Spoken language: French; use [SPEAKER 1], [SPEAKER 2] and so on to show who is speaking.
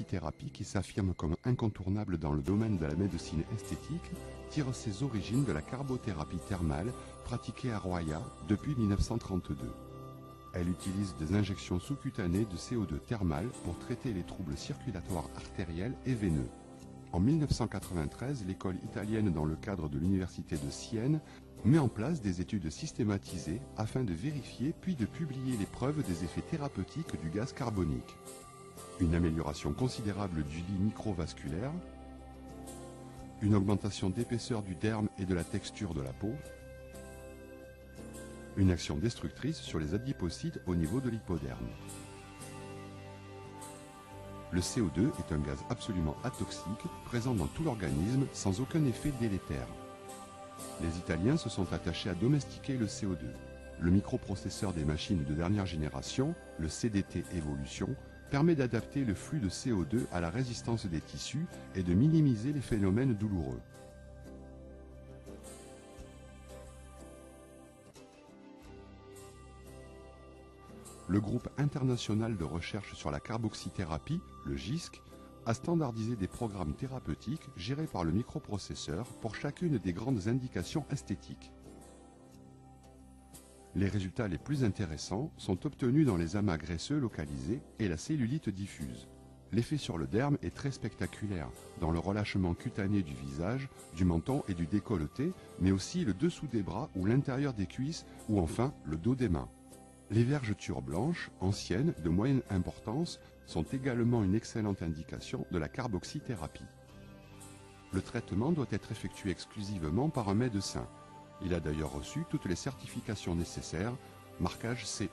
[SPEAKER 1] carboxythérapie, qui s'affirme comme incontournable dans le domaine de la médecine esthétique, tire ses origines de la carbothérapie thermale pratiquée à Roya depuis 1932. Elle utilise des injections sous-cutanées de CO2 thermal pour traiter les troubles circulatoires artériels et veineux. En 1993, l'école italienne, dans le cadre de l'université de Sienne, met en place des études systématisées afin de vérifier puis de publier les preuves des effets thérapeutiques du gaz carbonique. Une amélioration considérable du lit microvasculaire, une augmentation d'épaisseur du derme et de la texture de la peau, une action destructrice sur les adipocytes au niveau de l'hypoderme. Le CO2 est un gaz absolument atoxique, présent dans tout l'organisme sans aucun effet délétère. Les Italiens se sont attachés à domestiquer le CO2. Le microprocesseur des machines de dernière génération, le CDT Evolution, permet d'adapter le flux de CO2 à la résistance des tissus et de minimiser les phénomènes douloureux. Le groupe international de recherche sur la carboxythérapie, le GISC, a standardisé des programmes thérapeutiques gérés par le microprocesseur pour chacune des grandes indications esthétiques. Les résultats les plus intéressants sont obtenus dans les amas graisseux localisés et la cellulite diffuse. L'effet sur le derme est très spectaculaire, dans le relâchement cutané du visage, du menton et du décolleté, mais aussi le dessous des bras ou l'intérieur des cuisses ou enfin le dos des mains. Les vergetures blanches, anciennes, de moyenne importance, sont également une excellente indication de la carboxythérapie. Le traitement doit être effectué exclusivement par un médecin. Il a d'ailleurs reçu toutes les certifications nécessaires, marquage CE.